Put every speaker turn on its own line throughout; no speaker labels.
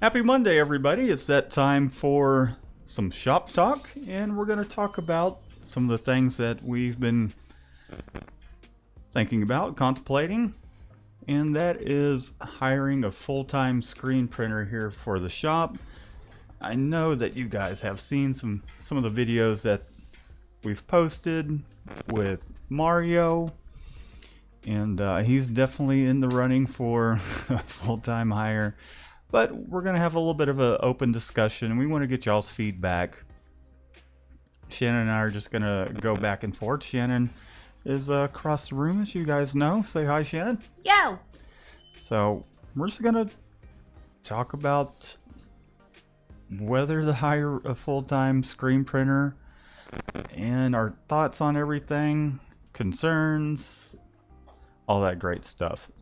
Happy Monday, everybody. It's that time for some shop talk, and we're going to talk about some of the things that we've been thinking about, contemplating, and that is hiring a full-time screen printer here for the shop. I know that you guys have seen some of the videos that we've posted with Mario, and he's definitely in the running for a full-time hire. But we're going to have a little bit of an open discussion. We want to get y'all's feedback. Shannon and I are just going to go back and forth. Shannon is across the room, as you guys know. Say hi, Shannon.
Yo!
So we're just going to talk about whether to hire a full-time screen printer and our thoughts on everything, concerns, all that great stuff.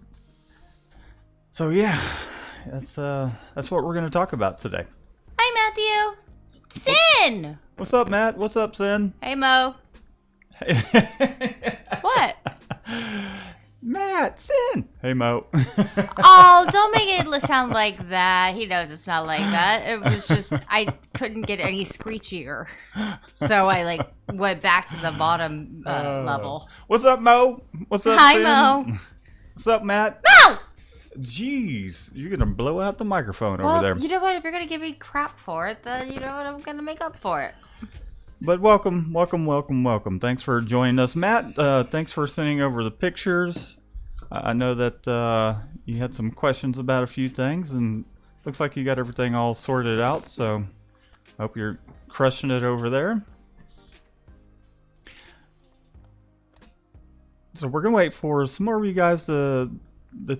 So yeah. That's what we're going to talk about today.
Hi, Matthew. Sin!
What's up, Matt? What's up, Sin?
Hey, Mo. What?
Matt, Sin. Hey, Mo.
Oh, don't make it sound like that. He knows it's not like that. It was just, I couldn't get any screechier. So I, went back to the bottom level.
What's up, Mo? What's up,
Hi,
Sin?
Mo.
What's up, Matt?
No!
Jeez, you're going to blow out the microphone
Well,
over there.
you know what? If you're going to give me crap for it, then you know what? I'm going to make up for it.
But welcome. Thanks for joining us. Matt, thanks for sending over the pictures. I know that you had some questions about a few things, and looks like you got everything all sorted out, so hope you're crushing it over there. So we're going to wait for some more of you guys to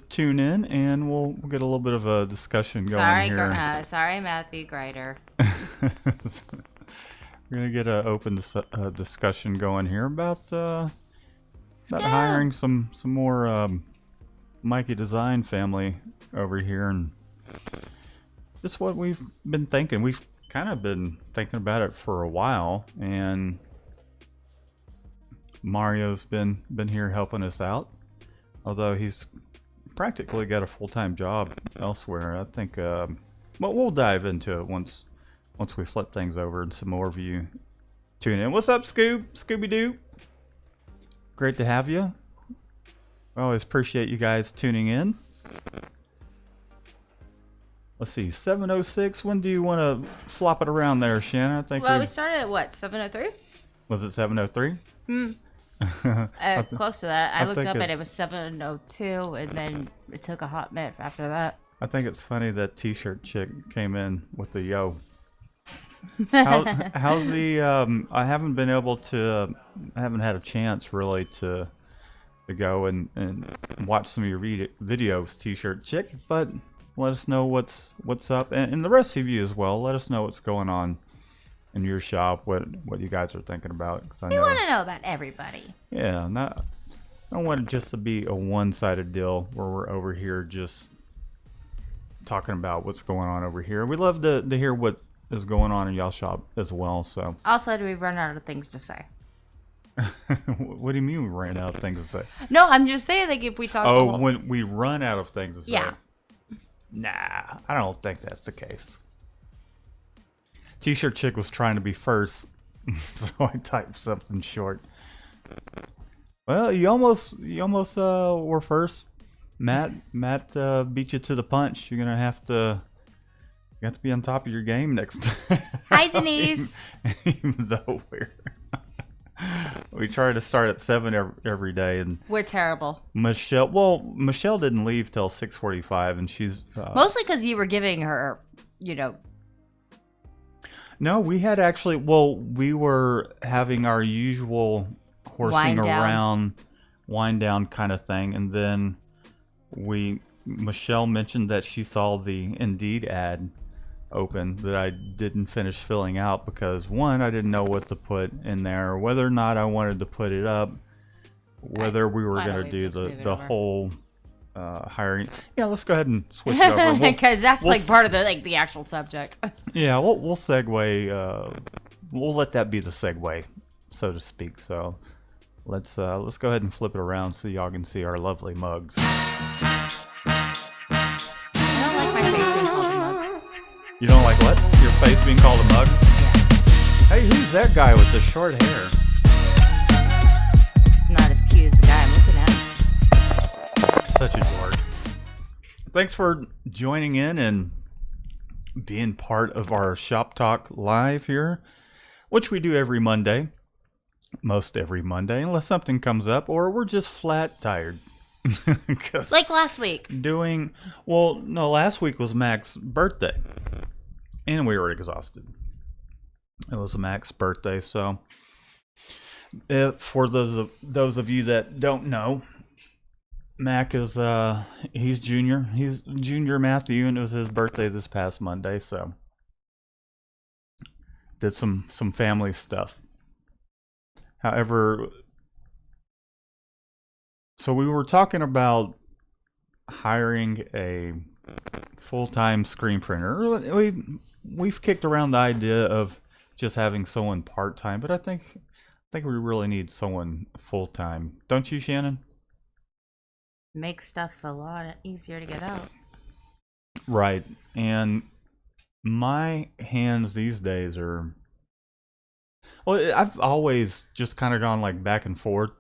tune in, and we'll get a little bit of a discussion going here.
Sorry, Matthew Grider.
We're going to get an open discussion going here about hiring some more Mikey Design family over here, and just what we've been thinking. We've kind of been thinking about it for a while, and Mario's been here helping us out, although he's practically got a full-time job elsewhere. I think we'll dive into it once we flip things over and some more of you tune in. What's up, Scooby-Doo? Great to have you. I always appreciate you guys tuning in. Let's see, 7:06. When do you want to flop it around there, Shannon? I think
we started at what, 7:03?
Was it 7:03?
Close to that. I looked up and it was 7:02, and then it took a hot minute after that.
I think it's funny that T-shirt chick came in with the yo. How's the? I haven't been able to. I haven't had a chance really to go and watch some of your videos, T-shirt chick. But let us know what's up, and the rest of you as well. Let us know what's going on in your shop, what you guys are thinking about.
We want to know about everybody.
Yeah, I don't want it just to be a one-sided deal where we're over here just talking about what's going on over here. We love to hear what is going on in y'all shop as well. So
also, do we run out of things to say?
What do you mean we ran out of things to say?
No, I'm just saying, if we talk.
When we run out of things to say.
Yeah.
Nah, I don't think that's the case. T-shirt chick was trying to be first, so I typed something short. Well, you almost were first. Matt beat you to the punch. You're gonna have to be on top of your game next time.
Hi, Denise.
Even though we try to start at 7 every day, and
we're terrible.
Michelle didn't leave till 6:45, and she's
mostly because you were giving her,
No, we had actually. Well, we were having our usual horsing around, wind down kind of thing, and then Michelle mentioned that she saw the Indeed ad open that I didn't finish filling out because one, I didn't know what to put in there, whether or not I wanted to put it up, whether we were going to do the whole hiring. Yeah, let's go ahead and switch it over
because that's part of the actual subject.
Yeah, we'll segue. We'll let that be the segue, so to speak. So let's go ahead and flip it around so y'all can see our lovely mugs.
I don't like my face being called a mug.
You don't like what? Your face being called a mug?
Yeah.
Hey, who's that guy with the short hair?
Not as cute as the guy I'm looking at.
Such a dork. Thanks for joining in and being part of our Shop Talk Live here, which we do every Monday. Most every Monday, unless something comes up or we're just flat tired.
Like last week.
Well, no, last week was Mac's birthday. And we were exhausted. It was Mac's birthday, so for those of you that don't know, Mac is he's junior. He's junior Matthew, and it was his birthday this past Monday, so did some family stuff. However, so we were talking about hiring a full-time screen printer. We've kicked around the idea of just having someone part-time, but I think we really need someone full-time. Don't you, Shannon?
Makes stuff a lot easier to get out.
Right. And my hands these days are... Well, I've always just kind of gone like back and forth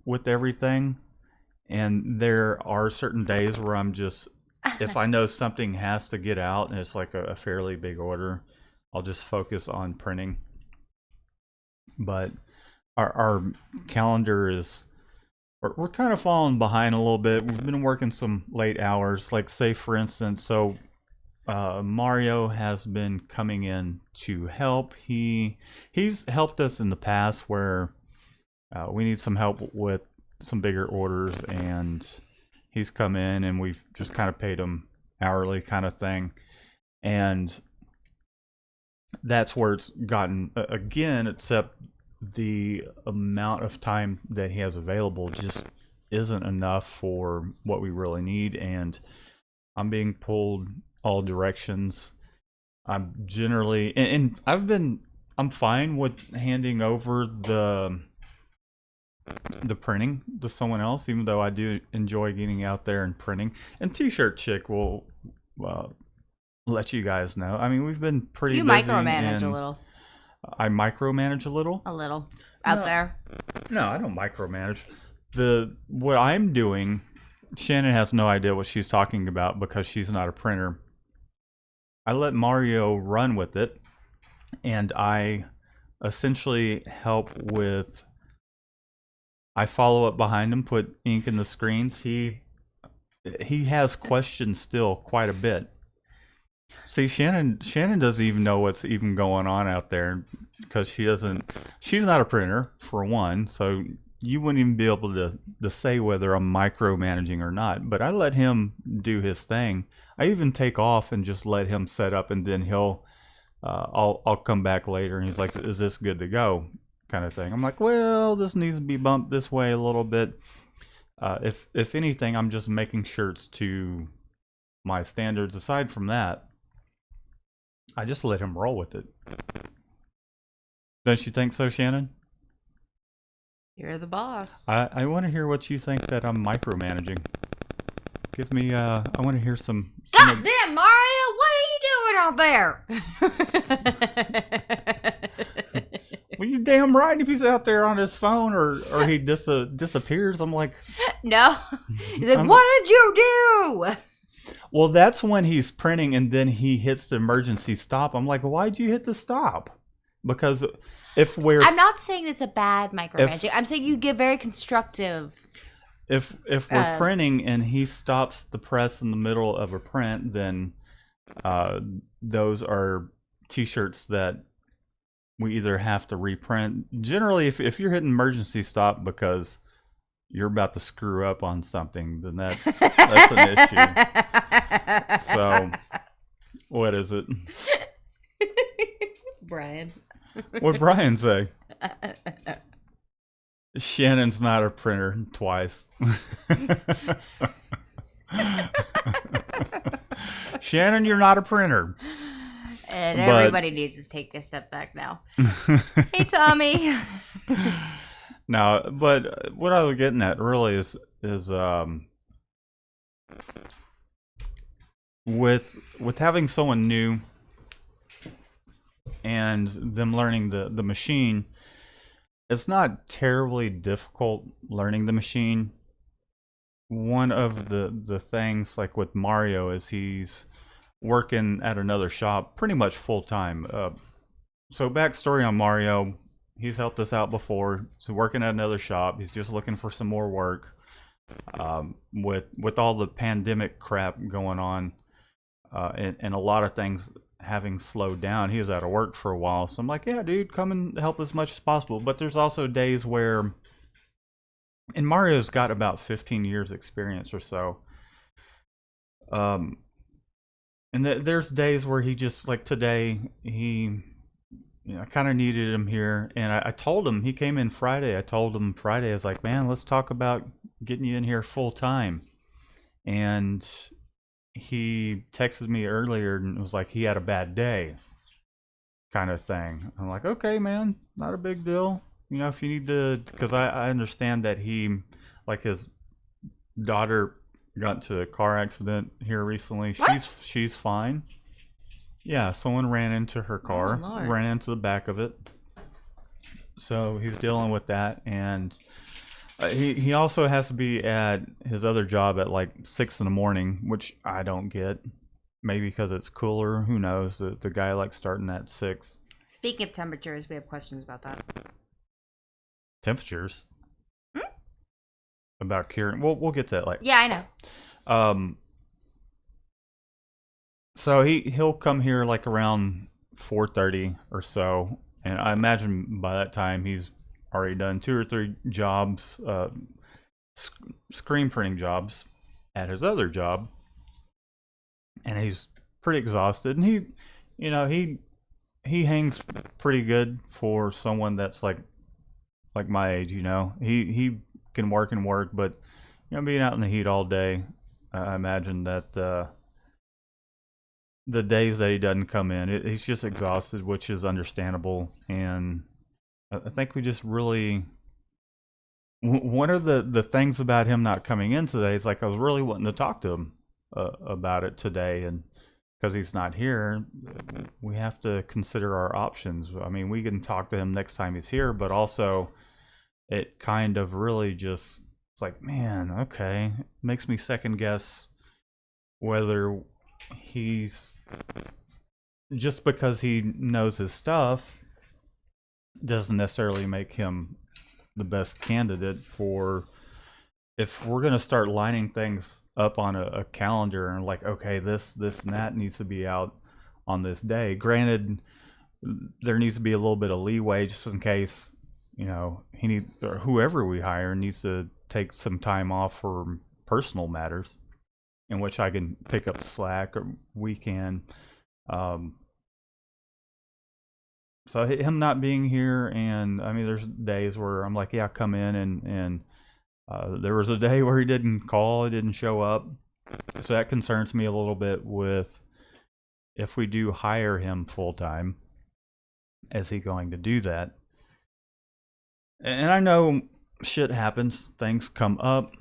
with everything. And there are certain days where I'm just... If I know something has to get out and it's like a fairly big order, I'll just focus on printing. But our calendar is... We're kind of falling behind a little bit. We've been working some late hours. Like, say, for instance, so Mario has been coming in to help. He's helped us in the past where we need some help with some bigger orders, and he's come in and we've just kind of paid him hourly kind of thing. And that's where it's gotten, again, except the amount of time that he has available just isn't enough for what we really need, and I'm being pulled all directions. I'm generally, and I'm fine with handing over the printing to someone else, even though I do enjoy getting out there and printing. And T-shirt Chick will let you guys know. I mean, we've been pretty
You
busy
micromanage a little.
I micromanage a little?
A little. Out there.
No, I don't micromanage. What I'm doing, Shannon has no idea what she's talking about because she's not a printer. I let Mario run with it, and I essentially help with... I follow up behind him, put ink in the screens. He has questions still quite a bit. See, Shannon doesn't even know what's even going on out there because she's not a printer, for one, so you wouldn't even be able to say whether I'm micromanaging or not. But I let him do his thing. I even take off and just let him set up, and then I'll come back later and he's like, is this good to go? Kind of thing. I'm like, well, this needs to be bumped this way a little bit. If anything, I'm just making sure it's to my standards. Aside from that, I just let him roll with it. Don't you think so, Shannon?
You're the boss.
I want to hear what you think that I'm micromanaging. Give me, I want to hear some...
God damn, Mario, what are you doing out there?
Well, you damn right if he's out there on his phone or he disappears. I'm like...
No. He's like, what did you do?
Well, that's when he's printing and then he hits the emergency stop. I'm like, why'd you hit the stop? Because if we're...
I'm not saying it's a bad micromanaging. I'm saying you get very constructive.
If we're printing and he stops the press in the middle of a print, then those are T-shirts that we either have to reprint. Generally, if you're hitting emergency stop because you're about to screw up on something, then that's an issue. So, what is it?
Brian.
What'd Brian say? Shannon's not a printer twice. Shannon, you're not a printer.
And everybody needs to take a step back now. Hey, Tommy.
No, but what I was getting at really is with having someone new and them learning the machine. It's not terribly difficult learning the machine. One of the things, like with Mario, is he's working at another shop pretty much full time. So backstory on Mario, he's helped us out before. He's working at another shop. He's just looking for some more work. With all the pandemic crap going on, and a lot of things having slowed down, he was out of work for a while. So I'm like, yeah, dude, come and help as much as possible. But there's also days where, and Mario's got about 15 years experience or so. And there's days where he just, like today, I kind of needed him here. And I told him, he came in Friday. I told him Friday, I was like, man, let's talk about getting you in here full time. And he texted me earlier and was like, he had a bad day, kind of thing. I'm like, okay, man, not a big deal. If you need to, because I understand that like his daughter got into a car accident here recently.
What?
She's fine. Yeah, someone ran into her car, ran into the back of it. So he's dealing with that, and he also has to be at his other job at like 6 in the morning, which I don't get. Maybe because it's cooler. Who knows? The guy likes starting at 6.
Speaking of temperatures, we have questions about that.
Temperatures? About curing. We'll get to that later.
Yeah, I know.
So he'll come here like around 4:30 or so, and I imagine by that time he's already done 2 or 3 jobs, screen printing jobs at his other job, and he's pretty exhausted. And he hangs pretty good for someone that's like my age. He can work and work, but being out in the heat all day, I imagine that the days that he doesn't come in, he's just exhausted, which is understandable. And I think we just really, one of the things about him not coming in today is, like, I was really wanting to talk to him about it today, and because he's not here, we have to consider our options. I mean, we can talk to him next time he's here, but also it kind of really just, it's like, man, okay, it makes me second guess whether he's, just because he knows his stuff doesn't necessarily make him the best candidate for, if we're going to start lining things up on a calendar and like, okay, this and that needs to be out on this day. Granted, there needs to be a little bit of leeway just in case, or whoever we hire needs to take some time off for personal matters, in which I can pick up slack, or we can. So him not being here, and I mean, there's days where I'm like, yeah, come in, and there was a day where he didn't call, he didn't show up. So that concerns me a little bit with, if we do hire him full time, is he going to do that? And I know shit happens, things come up.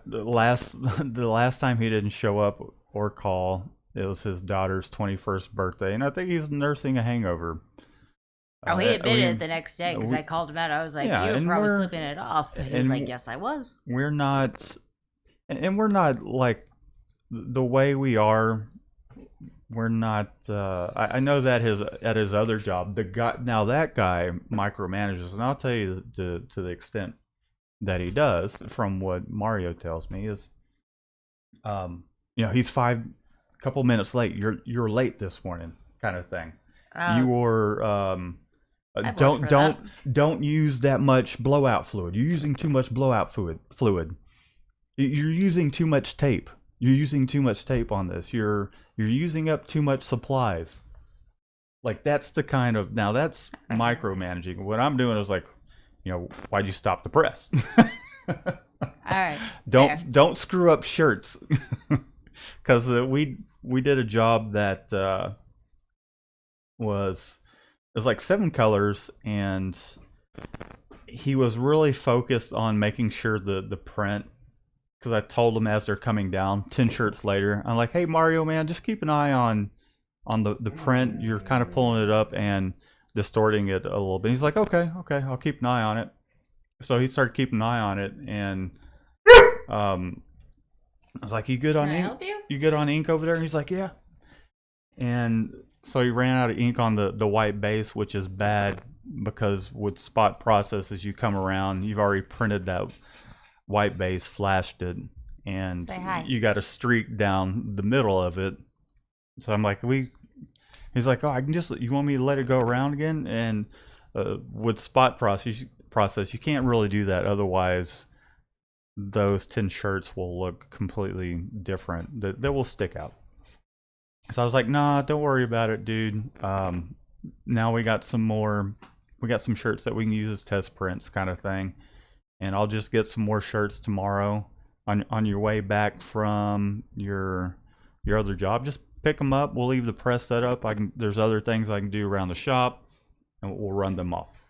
The last time he didn't show up or call, it was his daughter's 21st birthday, and I think he's nursing a hangover.
He admitted it the next day, because I called him out. I was like, yeah, "You were probably sleeping it off." And he was like, "Yes, I was."
We're not like the way we are. We're not. I know that at his other job, that guy micromanages, and I'll tell you to the extent that he does, from what Mario tells me, is, he's a couple minutes late. You're late this morning, kind of thing. You were don't use that much blowout fluid. You're using too much blowout fluid. You're using too much tape. You're using too much tape on this. You're using up too much supplies. Like, that's the kind of, now that's micromanaging. What I'm doing is like, why'd you stop the press?
All right.
Don't screw up shirts. Because we did a job that was like 7 colors, and he was really focused on making sure the print, because I told him as they're coming down 10 shirts later, I'm like, hey Mario, man, just keep an eye on on the print, you're kind of pulling it up and distorting it a little bit. He's like, okay, I'll keep an eye on it. So he started keeping an eye on it, and I was like, you good on
Can I
ink?
help you?
You good on ink over there? And he's like, yeah. And so he ran out of ink on the white base, which is bad because with spot process, as you come around, you've already printed that white base, flashed it, and
Say hi.
you got a streak down the middle of it. So I'm like, he's like, oh, I can just, you want me to let it go around again? And with spot process, you can't really do that. Otherwise, those 10 shirts will look completely different. They will stick out. So I was like, nah, don't worry about it, dude. Now we got some shirts that we can use as test prints kind of thing. And I'll just get some more shirts tomorrow on your way back from your other job. Just pick them up. We'll leave the press set up. There's other things I can do around the shop, and we'll run them off.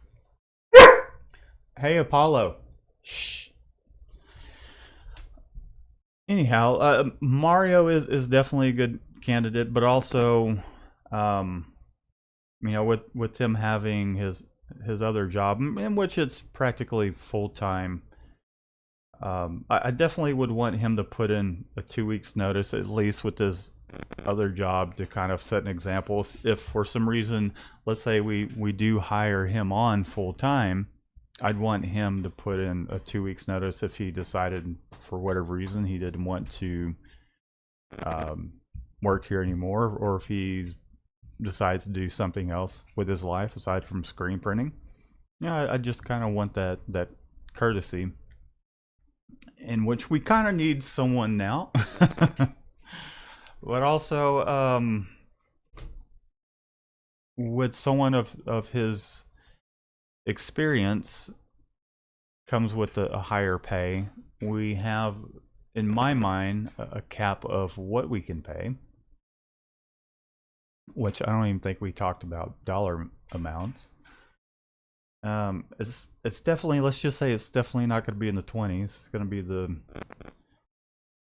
Hey, Apollo. Shh. Anyhow, Mario is definitely a good candidate, but also, with him having his other job, in which it's practically full time, I definitely would want him to put in a 2 weeks notice at least with his other job to kind of set an example. If for some reason, let's say we do hire him on full time, I'd want him to put in a 2 weeks notice if he decided for whatever reason he didn't want to work here anymore, or if he decides to do something else with his life aside from screen printing. Yeah, I just kind of want that courtesy, in which we kind of need someone now. But also, with someone of his experience comes with a higher pay. We have, in my mind, a cap of what we can pay, which I don't even think we talked about dollar amounts. It's definitely, let's just say it's definitely not going to be in the 20s. It's going to be the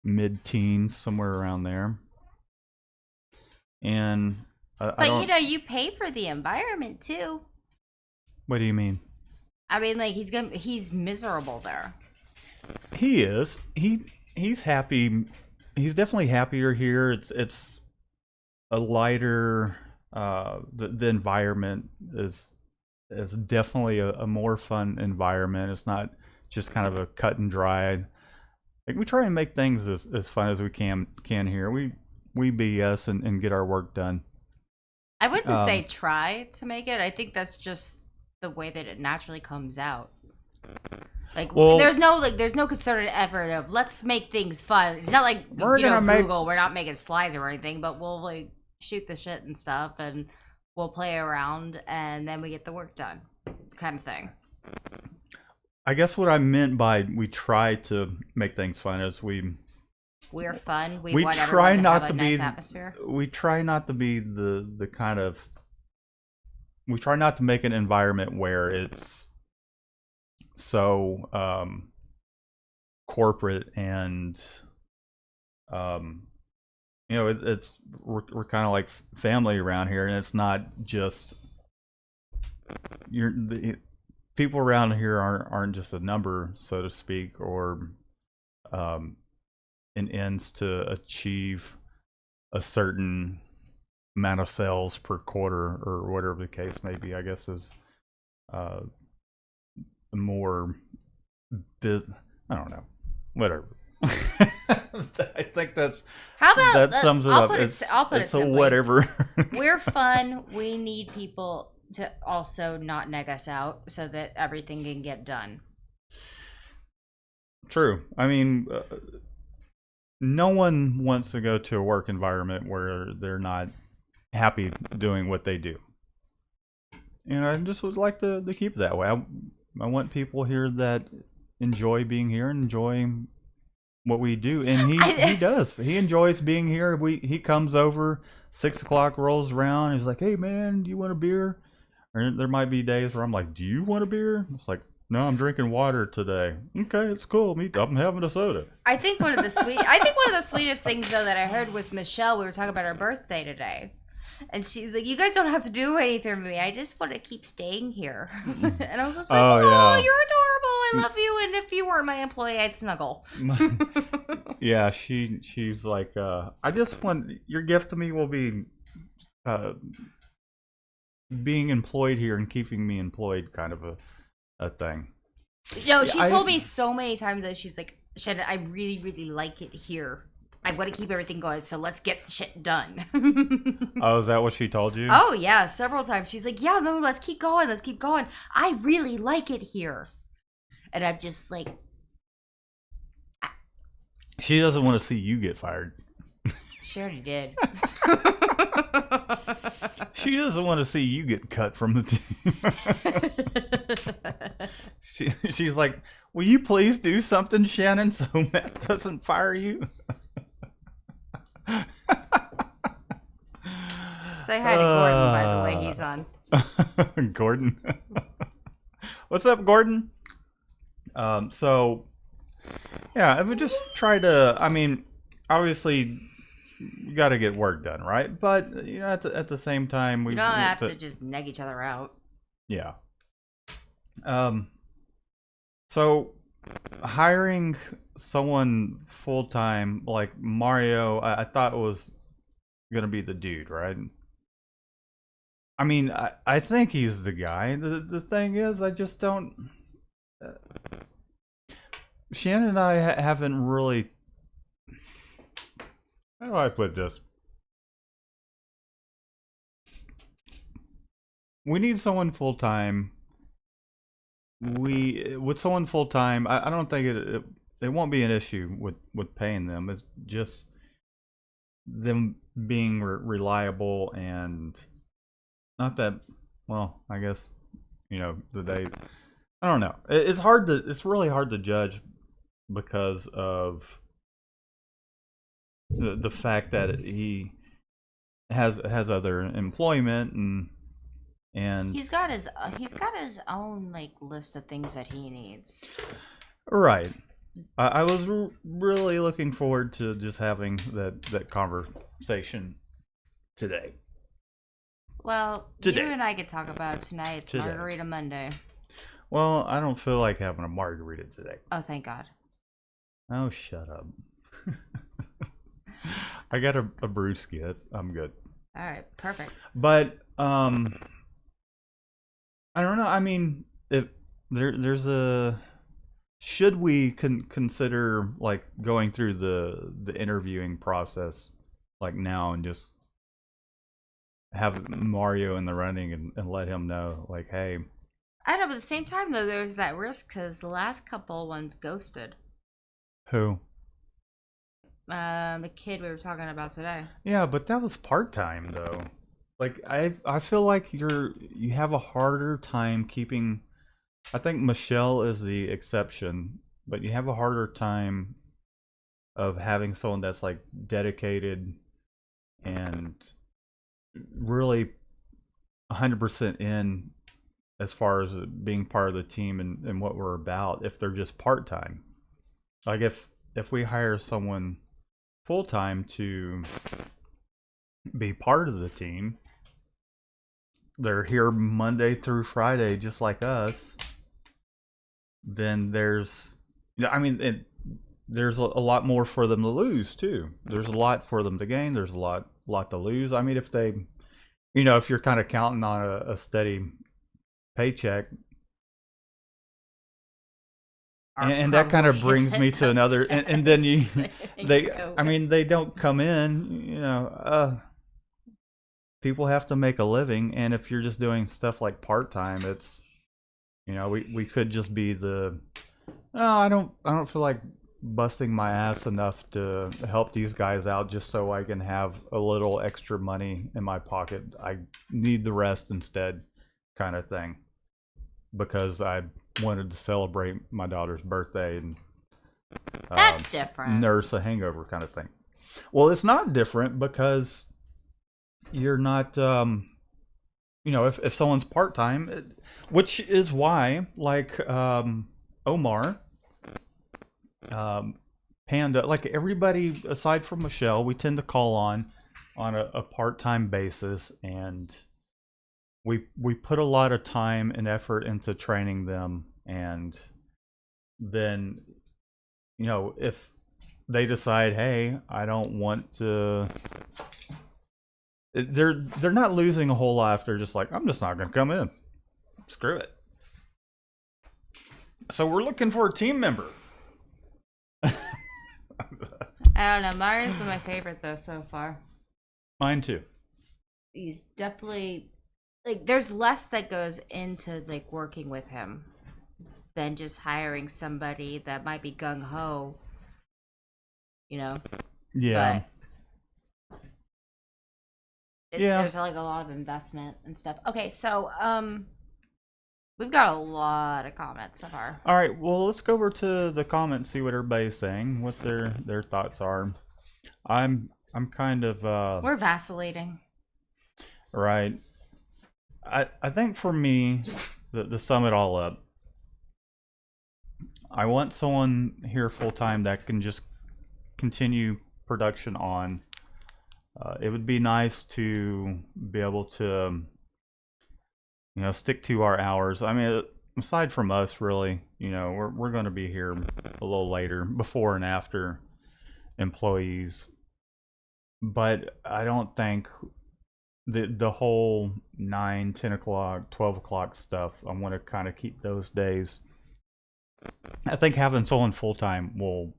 mid-teens, somewhere around there. And
But you pay for the environment too.
What do you mean?
I mean, like he's miserable there.
He is. He's happy. He's definitely happier here. It's a lighter. The environment is definitely a more fun environment. It's not just kind of a cut and dried. Like, we try and make things as fun as we can here. We BS and get our work done.
I wouldn't say try to make it. I think that's just the way that it naturally comes out. Like, there's no concerted effort of let's make things fun. It's not like Google. We're not making slides or anything, but we'll like shoot the shit and stuff, and we'll play around, and then we get the work done, kind of thing.
I guess what I meant by we try to make things fun is
we're fun. We want
try
everyone to
not
have
to
a nice
be
atmosphere.
We try not to be the kind of, we try not to make an environment where it's so corporate and it's we're kind of like family around here, and it's not just people around here aren't just a number, so to speak, or an ends to achieve a certain amount of sales per quarter or whatever the case may be. I guess is more I don't know, whatever. I think that sums it up.
I'll put it simply.
Whatever.
We're fun. We need people to also not neg us out so that everything can get done.
True. I mean, no one wants to go to a work environment where they're not happy doing what they do. And I just would like to keep it that way. I want people here that enjoy being here, enjoy what we do, and he does. He enjoys being here. He comes over, 6 o'clock rolls around, he's like, "Hey man, do you want a beer?" Or there might be days where I'm like, "Do you want a beer?" It's like, "No, I'm drinking water today." Okay, it's cool. I'm having a soda.
I think one of the sweetest things though that I heard was Michelle. We were talking about her birthday today, And she's like, "You guys don't have to do anything for me. I just want to keep staying here." And I was like,
Oh
"Oh,
yeah.
you're adorable. I love you. And if you weren't my employee, I'd snuggle."
Yeah, she's like, I just want your gift to me will be uh, being employed here and keeping me employed, kind of a thing.
No,
Yeah,
she's told me so many times that she's like, "Shannon, I really, really like it here. I want to keep everything going, so let's get the shit done."
Oh, is that what she told you?
Oh yeah, several times. She's like, "Yeah, no, let's keep going. Let's keep going. I really like it here." And I'm just like,
She doesn't want to see you get fired.
she already did.
She doesn't want to see you get cut from the team. She's like, will you please do something, Shannon, so Matt doesn't fire you?
Say hi to Gordon, by the way, he's on.
Gordon. What's up, Gordon? So, yeah, I would just try to, I mean, obviously, you got to get work done, right? But, you know, at the same time,
We don't have to just neg each other out.
Yeah. So hiring someone full time like Mario, I thought was gonna be the dude, right? I mean, I think he's the guy. The thing is, I just don't. Uh, Shannon and I haven't really. How do I put this? We need someone full time. With someone full time, I don't think it won't be an issue with paying them. It's just them being reliable and not that. Well, I guess you know I don't know. It's hard to. It's really hard to judge because of the fact that he has other employment and
He's got his own like list of things that he needs.
right. I was really looking forward to just having that conversation today.
Well,
Today.
you and I could talk about it tonight. It's
Today.
Margarita Monday.
Well, I don't feel like having a margarita today.
Oh, thank God.
Oh, shut up. I got a brewski. I'm good.
All right, perfect.
But I don't know. I mean, if there's a should we consider like going through the interviewing process like now and just have Mario in the running and let him know like, hey.
I know, but at the same time though, there's that risk because the last couple ones ghosted.
Who?
The kid we were talking about today.
Yeah, but that was part-time though. Like I feel like you have a harder time keeping. I think Michelle is the exception, but you have a harder time of having someone that's like dedicated and really 100% in as far as being part of the team and what we're about if they're just part-time. Like if we hire someone full-time to be part of the team, they're here Monday through Friday just like us, then there's I mean there's a lot more for them to lose too. There's a lot for them to gain, there's a lot to lose. I mean, if they if you're kind of counting on a steady paycheck, and that kind of brings me to another and then they don't come in, people have to make a living, and if you're just doing stuff like part-time, it's we could just be I don't feel like busting my ass enough to help these guys out just so I can have a little extra money in my pocket. I need the rest instead, kind of thing, because I wanted to celebrate my daughter's birthday and
that's different.
Nurse a hangover kind of thing. Well, it's not different because you're not if someone's part-time, which is why like Omar, Panda, like everybody aside from Michelle, we tend to call on on a part-time basis, and we put a lot of time and effort into training them, and then if they decide, hey, I don't want to, they're not losing a whole lot if they're just like, I'm just not going to come in. Screw it. So we're looking for a team member.
I don't know. Mario's been my favorite though so far.
Mine too.
He's definitely like there's less that goes into like working with him than just hiring somebody that might be gung ho. Yeah.
But
there's like a lot of investment and stuff. Okay, so we've got a lot of comments so far.
All right, well, let's go over to the comments, see what everybody's saying, what their thoughts are. I'm kind of
we're vacillating.
Right. I think for me, to sum it all up, I want someone here full time that can just continue production on. It would be nice to be able to, stick to our hours. I mean, aside from us, really, we're going to be here a little later, before and after employees. But I don't think the whole 9, 10 o'clock, 12 o'clock stuff, I want to kind of keep those days. I think having someone full time will,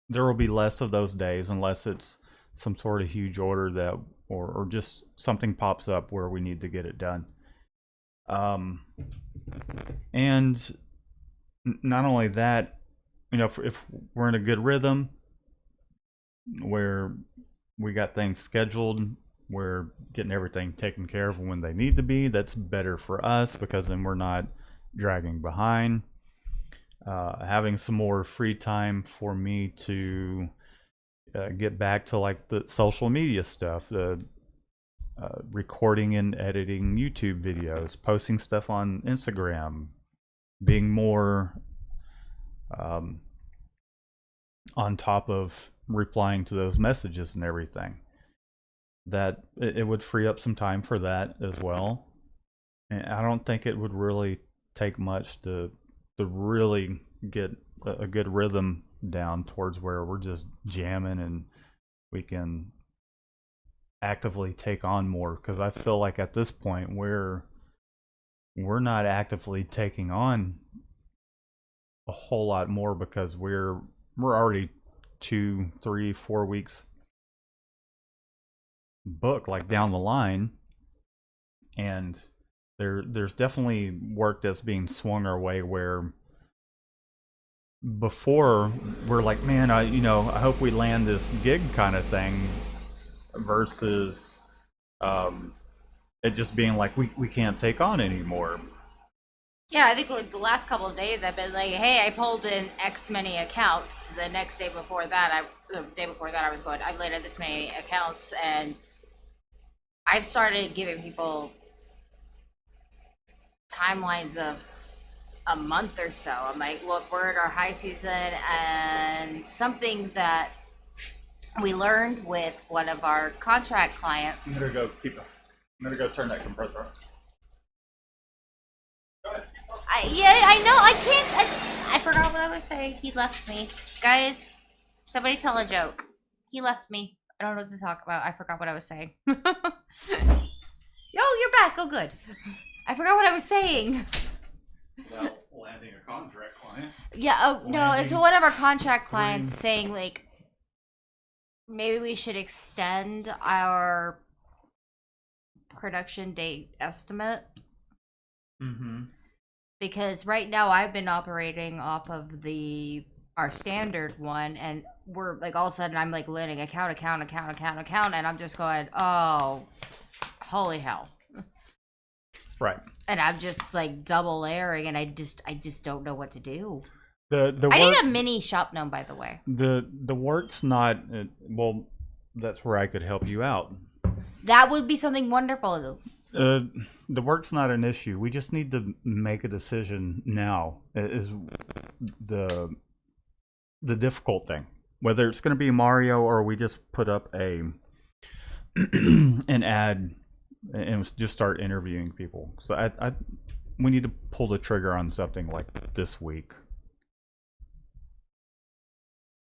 there will be less of those days unless it's some sort of huge order that, or just something pops up where we need to get it done. And not only that, if we're in a good rhythm where we got things scheduled, we're getting everything taken care of when they need to be, that's better for us because then we're not dragging behind. Having some more free time for me to get back to like the social media stuff, the recording and editing YouTube videos, posting stuff on Instagram, being more on top of replying to those messages and everything. That it would free up some time for that as well. And I don't think it would really take much to really get a good rhythm down towards where we're just jamming and we can actively take on more, because I feel like at this point we're not actively taking on a whole lot more because we're already 2, 3, 4 weeks booked, like down the line, and there's definitely work that's being swung our way where before we're like, man, I hope we land this gig kind of thing, versus it just being like we can't take on anymore.
Yeah, I think like the last couple of days I've been like, hey, I pulled in X many accounts. The day before that I was going, I've landed this many accounts, and I've started giving people timelines of a month or so. I'm like, look, we're in our high season, and something that we learned with one of our contract clients.
I'm gonna go turn that compressor on. Go ahead.
I know, I can't, I forgot what I was saying. He left me. Guys, somebody tell a joke. He left me. I don't know what to talk about. I forgot what I was saying. Yo, you're back. Oh, good. I forgot what I was saying.
Well, landing a contract client.
Yeah, oh, no, it's one of our contract clients saying, like, maybe we should extend our production date estimate.
Mm-hmm.
Because right now I've been operating off of our standard one, and we're like all of a sudden I'm like landing account, and I'm just going, oh, holy hell.
Right.
And I'm just like double layering, and I just don't know what to do.
I
need a mini shop gnome, by the way.
The work's not well. That's where I could help you out.
That would be something wonderful.
The work's not an issue. We just need to make a decision now. Is the difficult thing. whether it's going to be Mario or we just put up a an ad and just start interviewing people. So we need to pull the trigger on something like this week.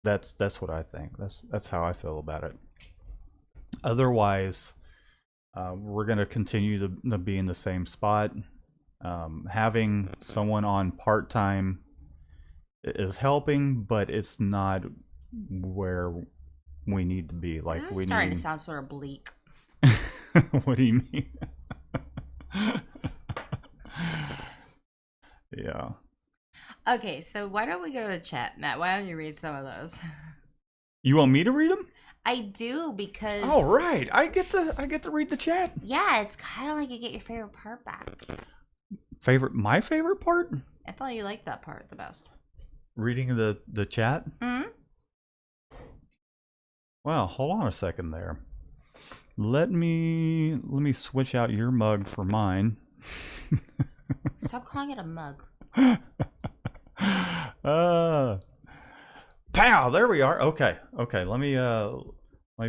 That's what I think. That's how I feel about it. Otherwise, we're going to continue to be in the same spot. Having someone on part-time is helping, but it's not where we need to be. Like,
this is
we
starting
need...
to sound sort of bleak.
What do you mean? Yeah.
Okay, so why don't we go to the chat, Matt? Why don't you read some of those?
You want me to read them?
I do, because...
Oh, right. I get to read the chat.
Yeah, it's kind of like you get your favorite part back.
My favorite part?
I thought you liked that part the best.
Reading the chat?
Mm-hmm.
Well, hold on a second there. Let me switch out your mug for mine.
Stop calling it a mug.
Pow! There we are. Okay. Let me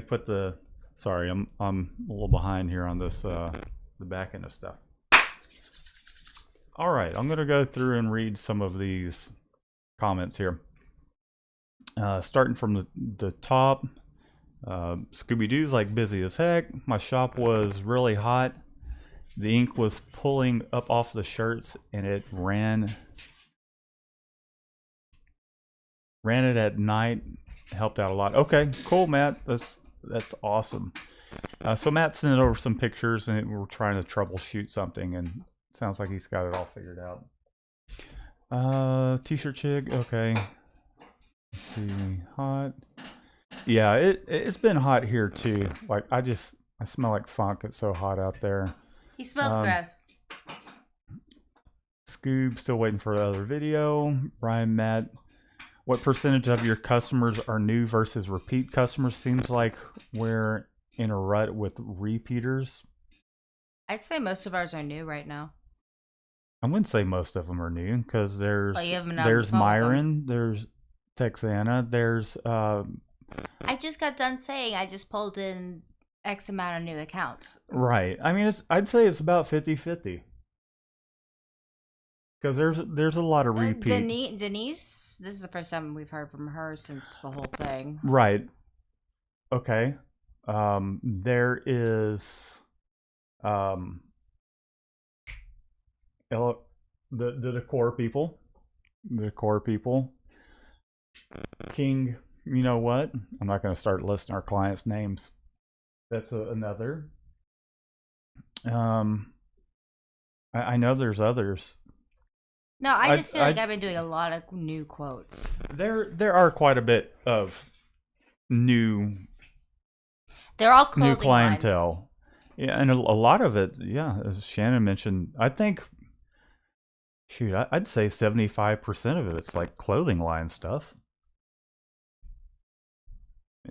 put the... Sorry, I'm a little behind here on this the back end of stuff. All right, I'm gonna go through and read some of these comments here. Starting from the top. Scooby-Doo's like busy as heck. My shop was really hot. The ink was pulling up off the shirts and it ran it at night. Helped out a lot. Okay, cool, Matt. That's awesome. So Matt sent over some pictures and we're trying to troubleshoot something, and it sounds like he's got it all figured out. T-shirt chick. Okay. Let's see. Hot. Yeah, it's been hot here too. Like I smell like funk. It's so hot out there.
He smells gross.
Scoob still waiting for the other video. Brian, Matt, what percentage of your customers are new versus repeat customers? Seems like we're in a rut with repeaters.
I'd say most of ours are new right now.
I wouldn't say most of them are new, because there's
the
Myron, there's Texana, there's
I just got done saying I just pulled in X amount of new accounts.
Right. I mean, I'd say it's about 50-50. Because there's a lot of repeat.
Denise, this is the first time we've heard from her since the whole thing.
Right. Okay. There is the decor people. The decor people. King, you know what? I'm not going to start listing our clients' names. That's another. I know there's others.
No, I just feel like I've been doing a lot of new quotes.
There are quite a bit of new.
They're all clothing
new clientele.
lines.
Yeah, and a lot of it, yeah, as Shannon mentioned, I think, shoot, I'd say 75% of it's like clothing line stuff.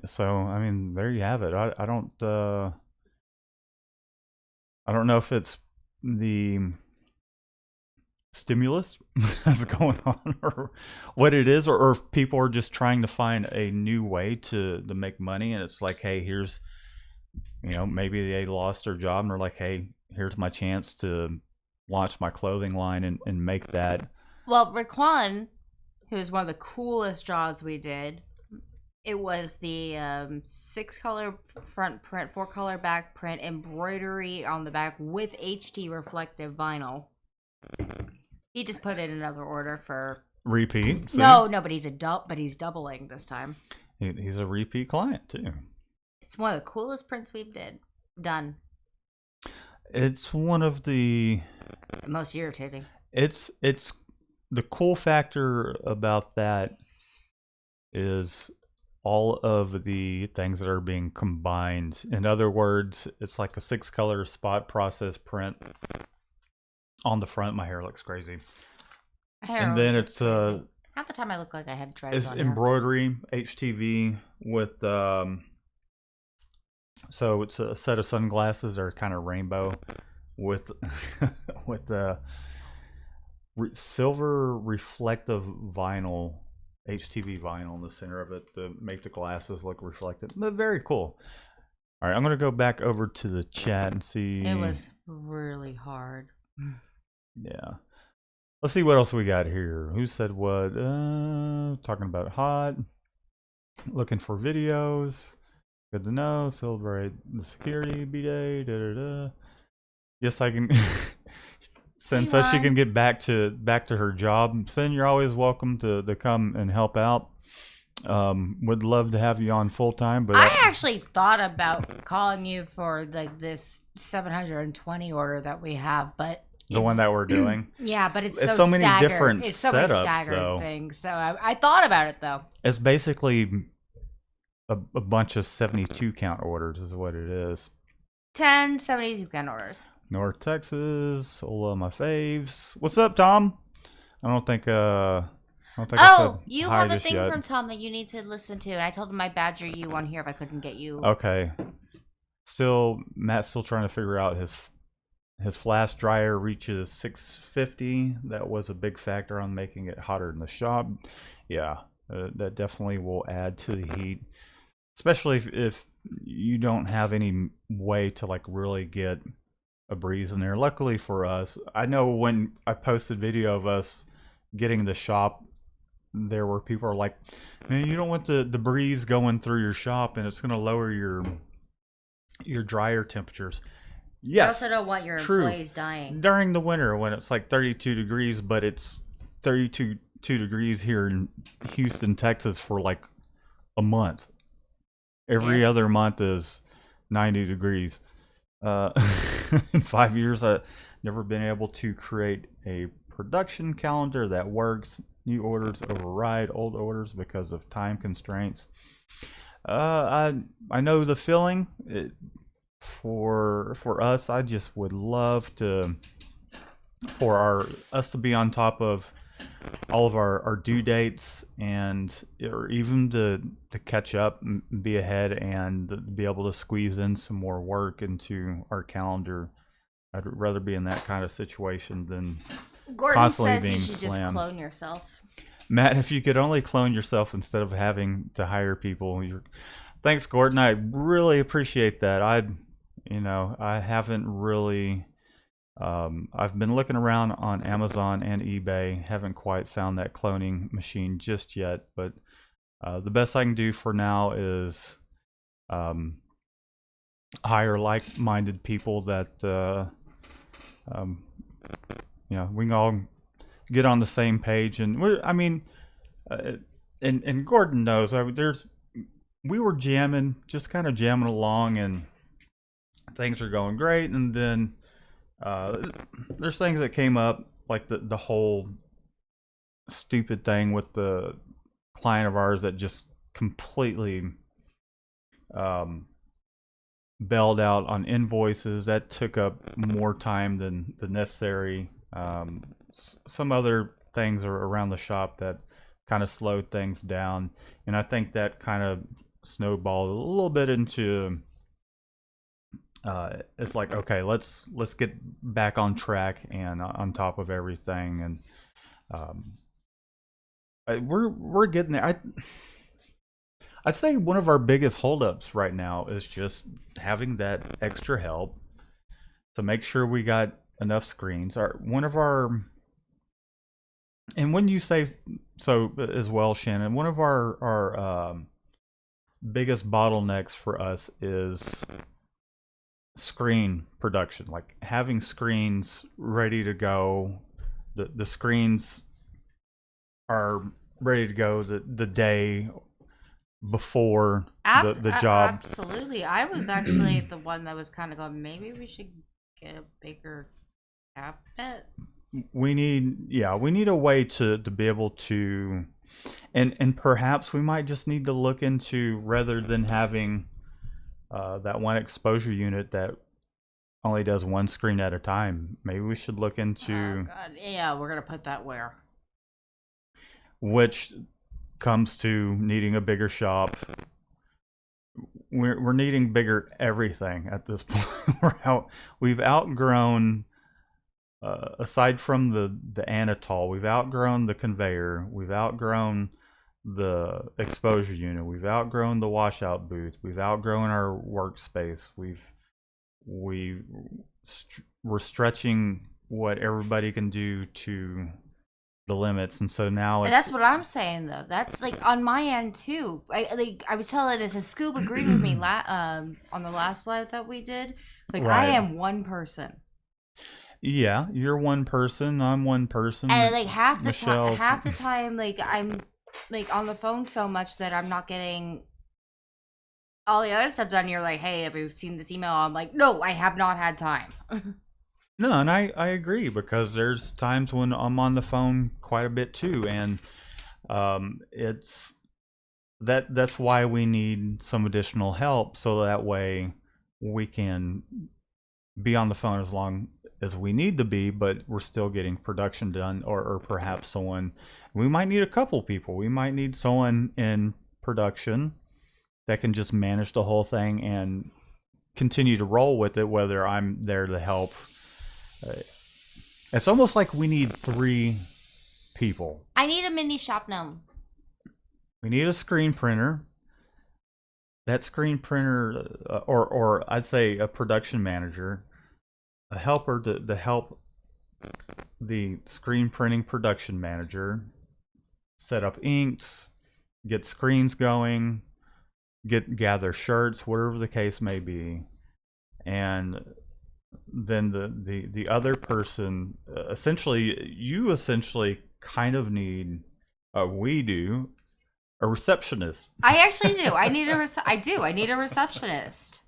So, I mean, there you have it. I don't know if it's the stimulus that's going on or what it is, or if people are just trying to find a new way to make money, and it's like, hey, here's, maybe they lost their job and they're like, hey, here's my chance to launch my clothing line and make that.
Well, Raquan, who's one of the coolest jobs we did, it was the 6-color front print, 4-color back print, embroidery on the back with HD reflective vinyl. He just put in another order for
repeat. See?
No, but he's he's doubling this time.
He's a repeat client too.
It's one of the coolest prints we've done.
It's one of the
most irritating.
It's the cool factor about that is all of the things that are being combined. In other words, it's like a 6-color spot process print on the front. My hair looks crazy. And then it's
half the time I look like I have dreads.
It's embroidery, HTV with so it's a set of sunglasses that are kind of rainbow with with the silver reflective vinyl HTV vinyl in the center of it to make the glasses look reflected. But very cool. All right, I'm going to go back over to the chat and see.
It was really hard.
Yeah. Let's see what else we got here. Who said what? Talking about hot. Looking for videos. Good to know. Celebrate the security B-Day. Da, da, da. Yes, I can. Sin says she can get back to her job. Sin, you're always welcome to come and help out. Would love to have you on full time, but
I actually thought about calling you for like this 720 order that we have, but
the one that we're doing.
Yeah, but it's
so many
staggered.
different
it's so many
setups,
staggered
though.
things. So I thought about it though.
It's basically a bunch of 72 count orders is what it is.
10 72 count orders.
North Texas, Ola, my faves. What's up, Tom? I don't think I said
you
hi
have a
just
thing
yet.
from Tom that you need to listen to, and I told him I badger you on here if I couldn't get you.
Okay. Matt's still trying to figure out his flash dryer reaches 650. That was a big factor on making it hotter in the shop. Yeah, that definitely will add to the heat, especially if you don't have any way to like really get a breeze in there. Luckily for us, I know when I posted video of us getting the shop, there were people are like, man, you don't want the breeze going through your shop and it's going to lower your dryer temperatures. Yes,
you also don't want your employees dying
during the winter when it's like 32 degrees, but it's 32 degrees here in Houston, Texas for like a month. Every other month is 90 degrees. In 5 years, I've never been able to create a production calendar that works. New orders override old orders because of time constraints. I know the feeling. For us, I just would love for us to be on top of all of our due dates, and or even to catch up and be ahead and be able to squeeze in some more work into our calendar. I'd rather be in that kind of situation than
Gordon
constantly
says
being
you should
slammed.
just clone yourself.
Matt, if you could only clone yourself instead of having to hire people. Thanks, Gordon. I really appreciate that. I haven't really. I've been looking around on Amazon and eBay. Haven't quite found that cloning machine just yet, but the best I can do for now is hire like-minded people that we can all get on the same page. And and Gordon knows. We were jamming, just kind of jamming along, and things are going great, and then there's things that came up, like the whole stupid thing with the client of ours that just completely bailed out on invoices. That took up more time than necessary. Some other things are around the shop that kind of slowed things down, and I think that kind of snowballed a little bit into it's like, okay, let's get back on track and on top of everything, and we're getting there. I'd say one of our biggest holdups right now is just having that extra help to make sure we got enough screens. And when you say so as well, Shannon, one of our biggest bottlenecks for us is screen production, like having screens ready to go. The screens are ready to go the day before the job.
Absolutely. I was actually the one that was kind of going, maybe we should get a bigger cabinet.
We need a way to be able to, and perhaps we might just need to look into, rather than having that one exposure unit that only does one screen at a time, maybe we should look into.
Oh God. Yeah, we're gonna put that where?
Which comes to needing a bigger shop. We're needing bigger everything at this point. We've outgrown. Aside from the Anatol, we've outgrown the conveyor. We've outgrown the exposure unit. We've outgrown the washout booth. We've outgrown our workspace. We're stretching what everybody can do to the limits, and so now
And
it's
that's what I'm saying though. That's like on my end too. I was telling this, and Scoob agreed with me on the last live that we did. Like I
right.
am one person.
Yeah, you're one person. I'm one person.
And like half the
Michelle's
time, like I'm like on the phone so much that I'm not getting all the other stuff done. You're like, hey, have you seen this email? I'm like, no, I have not had time.
No, and I agree, because there's times when I'm on the phone quite a bit too, and it's that's why we need some additional help, so that way we can be on the phone as long as we need to be, but we're still getting production done, or perhaps someone, we might need a couple people. We might need someone in production that can just manage the whole thing and continue to roll with it, whether I'm there to help. It's almost like we need 3 people.
I need a mini shop gnome.
We need a screen printer. That screen printer, or I'd say a production manager, a helper to help the screen printing production manager set up inks, get screens going, gather shirts, whatever the case may be, and then the other person, you kind of need, we do, a receptionist.
I actually do. I need a receptionist.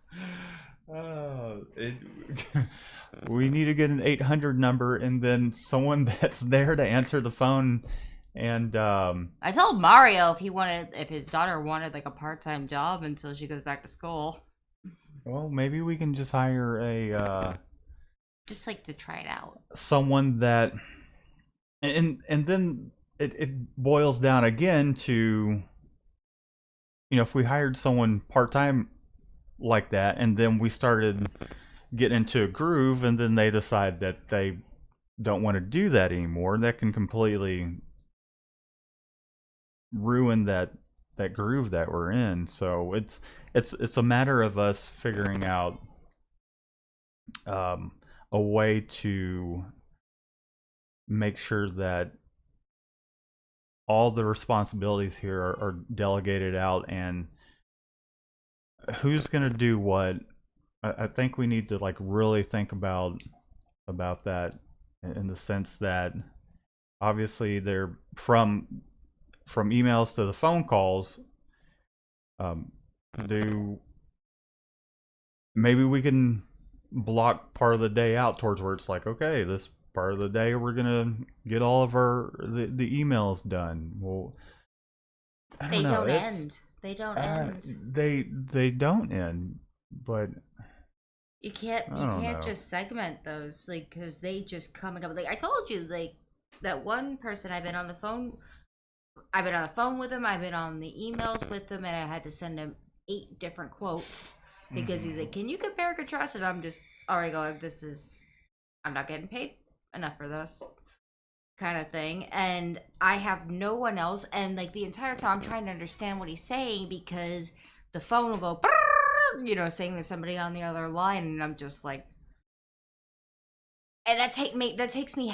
We need to get an 800 number, and then someone that's there to answer the phone. And
I told Mario if his daughter wanted like a part-time job until she goes back to school.
Well, maybe we can just hire a
just like to try it out.
Someone that, and then it boils down again to, if we hired someone part-time like that, and then we started getting into a groove, and then they decide that they don't want to do that anymore, that can completely ruin that groove that we're in. So it's a matter of us figuring out a way to make sure that all the responsibilities here are delegated out, and who's going to do what. I think we need to like really think about that, in the sense that obviously they're from emails to the phone calls. Maybe we can block part of the day out towards where it's like, okay, this part of the day we're gonna get all of the emails done. Well,
They don't end. They don't end.
They don't end, but
you can't just segment those, like, because they just come and go. Like I told you, like that one person I've been on the phone with him, I've been on the emails with him, and I had to send him 8 different quotes because he's like, can you compare and contrast? And I'm just already going, I'm not getting paid enough for this kind of thing, and I have no one else, and like the entire time I'm trying to understand what he's saying, because the phone will go saying there's somebody on the other line, and I'm just like, and that takes me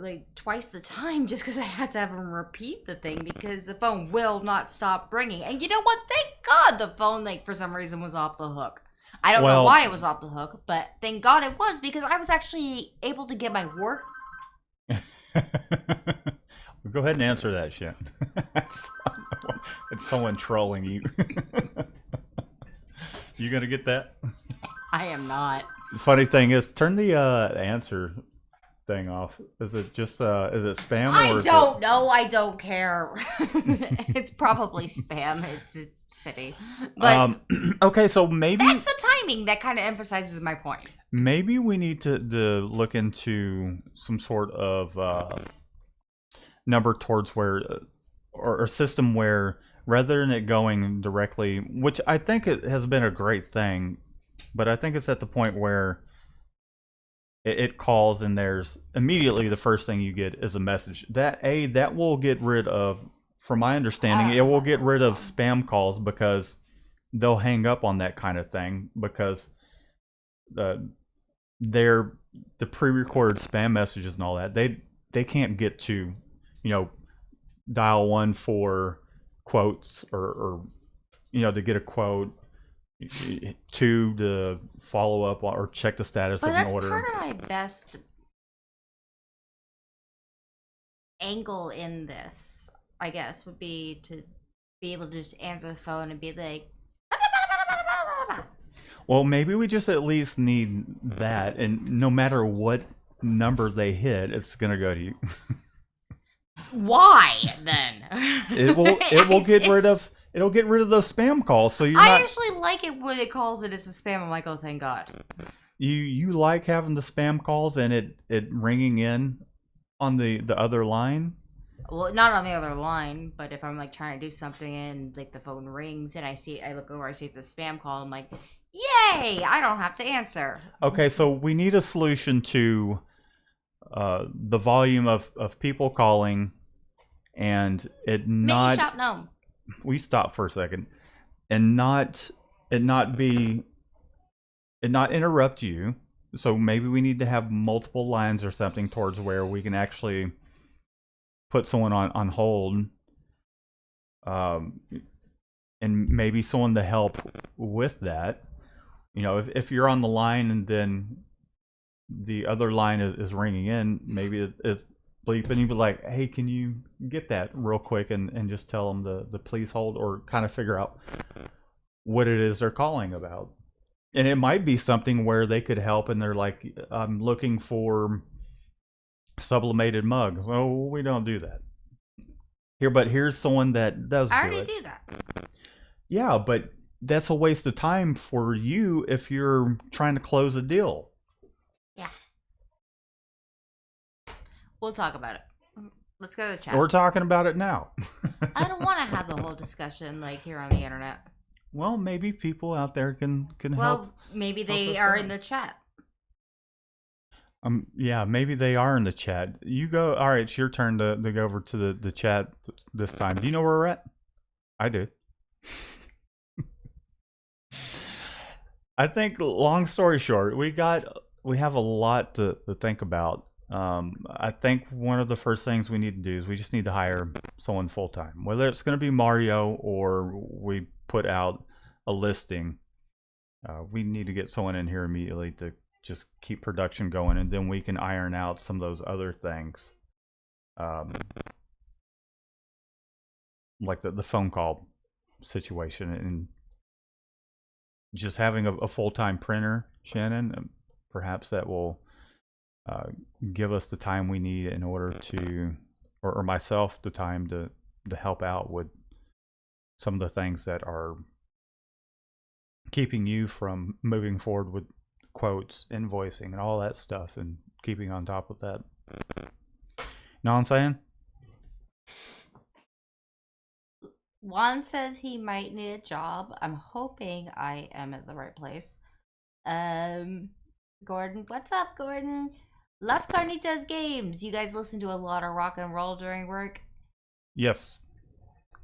like twice the time, just because I had to have him repeat the thing, because the phone will not stop ringing. And you know what, thank God the phone, like, for some reason was off the hook. I don't know why it was off the hook, but thank God it was, because I was actually able to get my work.
Well, go ahead and answer that shit. It's someone trolling you. You gonna get that?
I am not.
The funny thing is, turn the answer thing off. Is it just is it spam?
I don't know. I don't care. It's probably spam. It's city. But
okay, so maybe
that's the timing that kind of emphasizes my point.
Maybe we need to look into some sort of number towards where, or a system where, rather than it going directly, which I think it has been a great thing, but I think it's at the point where it calls and there's immediately the first thing you get is a message. That will get rid of from my understanding, it will get rid of spam calls because they'll hang up on that kind of thing because they're the pre-recorded spam messages and all that. They can't get to, dial 1 for quotes or to get a quote, 2 to follow up or check the status of an order.
But that's part of my best angle in this, I guess, would be to be able to just answer the phone and be like,
well, maybe we just at least need that, and no matter what number they hit, it's gonna go to you.
Why then?
It'll get rid of those spam calls. So
I actually like it when it calls it as a spam. I'm like, oh, thank God.
You like having the spam calls and it ringing in on the other line?
Well, not on the other line, but if I'm like trying to do something and like the phone rings and I look over, I see it's a spam call. I'm like, yay! I don't have to answer.
Okay, so we need a solution to the volume of people calling and it not.
Shop gnome.
We stop for a second and not interrupt you. So maybe we need to have multiple lines or something towards where we can actually put someone on hold, and maybe someone to help with that. If you're on the line and then the other line is ringing in, maybe it's bleep and you'd be like, hey, can you get that real quick and just tell them the please hold, or kind of figure out what it is they're calling about. And it might be something where they could help and they're like, I'm looking for sublimated mug. Well, we don't do that here, but here's someone that does.
I already do that.
Yeah, but that's a waste of time for you if you're trying to close a deal.
Yeah. We'll talk about it. Let's go to the chat.
We're talking about it now.
I don't want to have the whole discussion like here on the internet.
Well, maybe people out there can help.
Well, maybe they are in the chat.
Yeah, maybe they are in the chat. You go. All right, it's your turn to go over to the chat this time. Do you know where we're at? I do. I think, long story short, we have a lot to think about. I think one of the first things we need to do is we just need to hire someone full time, whether it's going to be Mario or we put out a listing. We need to get someone in here immediately to just keep production going, and then we can iron out some of those other things, like the phone call situation, and just having a full-time printer, Shannon. Perhaps that will give us the time we need in order to, or myself, the time to help out with some of the things that are keeping you from moving forward with quotes, invoicing, and all that stuff, and keeping on top of that. Know what I'm saying?
Juan says he might need a job. I'm hoping I am at the right place. Gordon, what's up, Gordon? Las Carnitas Games. You guys listen to a lot of rock and roll during work?
Yes,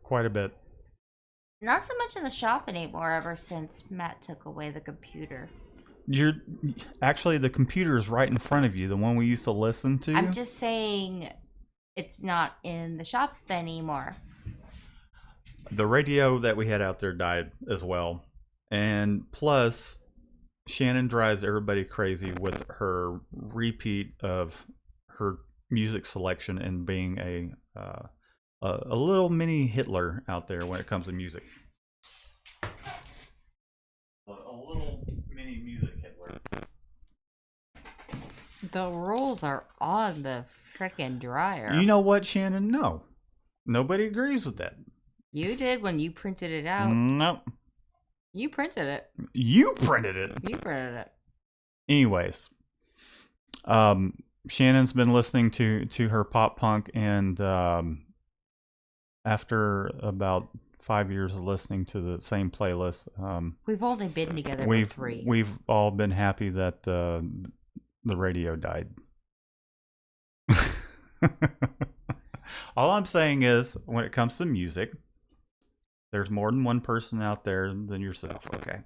quite a bit.
Not so much in the shop anymore ever since Matt took away the computer.
Actually, the computer is right in front of you, the one we used to listen to.
I'm just saying it's not in the shop anymore.
The radio that we had out there died as well. And plus, Shannon drives everybody crazy with her repeat of her music selection and being a little mini Hitler out there when it comes to music. A little mini music Hitler.
The rules are on the frickin' dryer.
You know what, Shannon? No. Nobody agrees with that.
You did when you printed it out.
Nope.
You printed it.
You printed it.
You printed it.
Anyways, Shannon's been listening to her pop punk, and after about 5 years of listening to the same playlist,
we've only been together for 3.
We've all been happy that the radio died. All I'm saying is, when it comes to music, there's more than one person out there than yourself. Okay,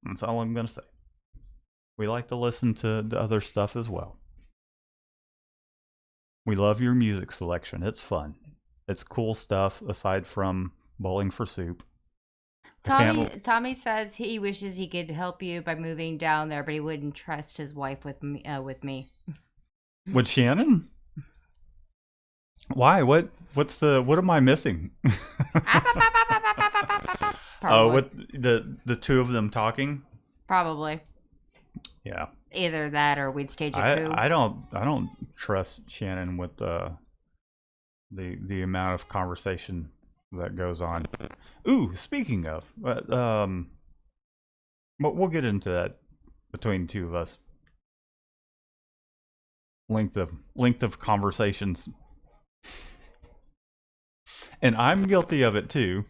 that's all I'm gonna say. We like to listen to the other stuff as well. We love your music selection. It's fun. It's cool stuff aside from Bowling for Soup. I
Tommy says he wishes he could help you by moving down there, but he wouldn't trust his wife with me.
With Shannon? Why? What am I missing? Oh,
Probably.
with the two of them talking?
Probably.
Yeah.
Either that or we'd stage a coup.
I don't trust Shannon with the amount of conversation that goes on. Ooh, speaking of, we'll get into that between the two of us. Length of conversations, and I'm guilty of it too.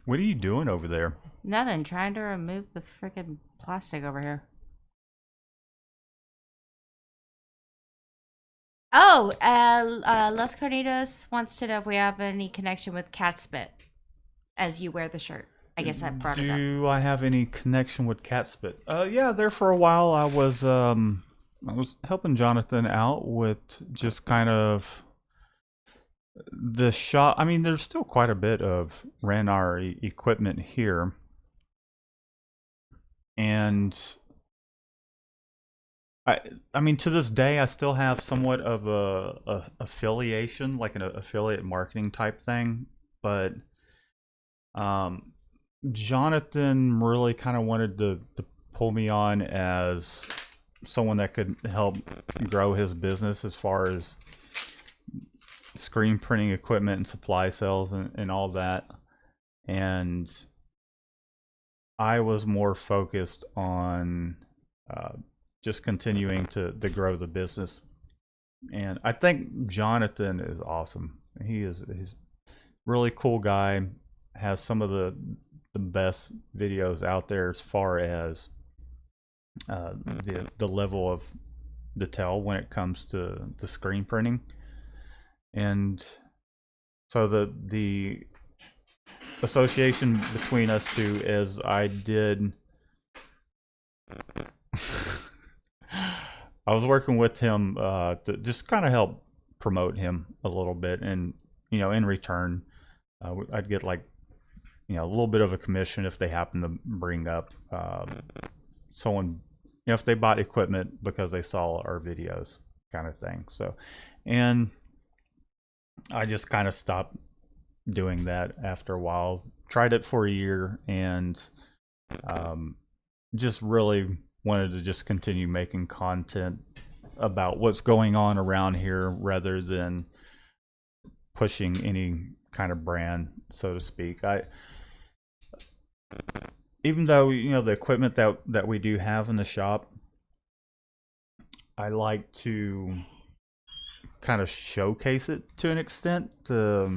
What are you doing over there?
Nothing. Trying to remove the freaking plastic over here. Oh, Las Conitas wants to know if we have any connection with Cat Spit as you wear the shirt. I guess I brought it up.
Do I have any connection with Catspit? Yeah, there for a while I was helping Jonathan out with just kind of the shop. I mean, there's still quite a bit of Ranar equipment here, and I mean, to this day, I still have somewhat of a affiliation, like an affiliate marketing type thing. But Jonathan really kind of wanted to pull me on as someone that could help grow his business as far as screen printing equipment and supply sales and all that. And I was more focused on just continuing to grow the business. And I think Jonathan is awesome. He's really cool guy. Has some of the best videos out there as far as the level of detail when it comes to the screen printing. And so the association between us two is I did I was working with him to just kind of help promote him a little bit, and in return, I'd get like a little bit of a commission if they happen to bring up someone, if they bought equipment because they saw our videos, kind of thing. So, and I just kind of stopped doing that after a while. Tried it for a year, and just really wanted to just continue making content about what's going on around here rather than pushing any kind of brand, so to speak. Even though the equipment that we do have in the shop, I like to kind of showcase it to an extent, because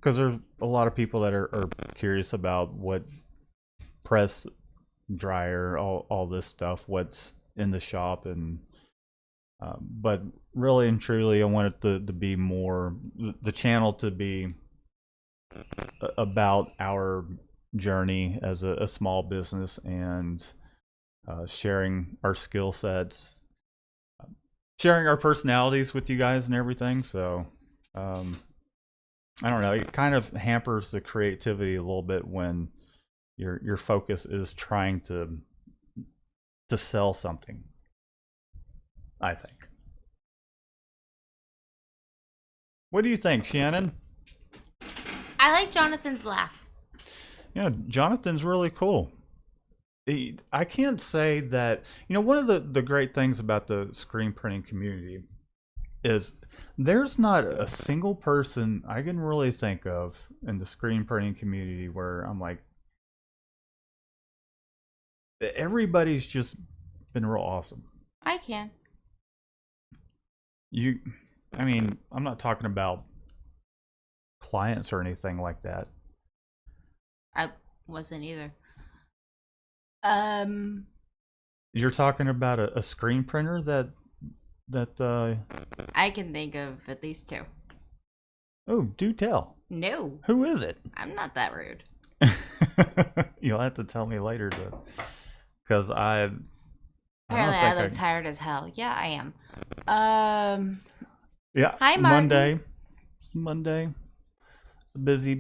there's a lot of people that are curious about what press, dryer, all this stuff, what's in the shop, and but really and truly, I want it to be more, the channel to be about our journey as a small business, and sharing our skill sets, sharing our personalities with you guys and everything. So I don't know, it kind of hampers the creativity a little bit when your focus is trying to sell something, I think. What do you think, Shannon?
I like Jonathan's laugh.
Yeah, Jonathan's really cool. I can't say that, one of the great things about the screen printing community is there's not a single person I can really think of in the screen printing community where I'm like, everybody's just been real awesome.
I can.
I mean, I'm not talking about clients or anything like that.
I wasn't either.
You're talking about a screen printer
I can think of at least 2.
Oh, do tell.
No,
Who is it?
I'm not that rude.
You'll have to tell me later, because I
Apparently,
don't
I
think
look tired as hell. Yeah, I am.
Yeah.
Hi, Martin.
Monday. It's a busy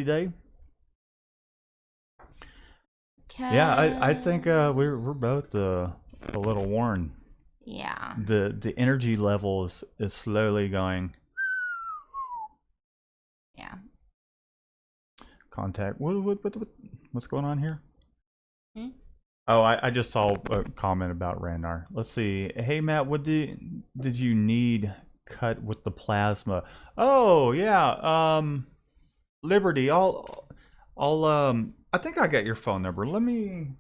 day. Yeah, I think we're both a little worn.
Yeah.
The energy level is slowly going.
Yeah.
Contact. What's going on here?
Hmm?
Oh, I just saw a comment about Randar. Let's see. Hey Matt, what did you need cut with the plasma? Oh yeah. Liberty. I'll I think I got your phone number. Let me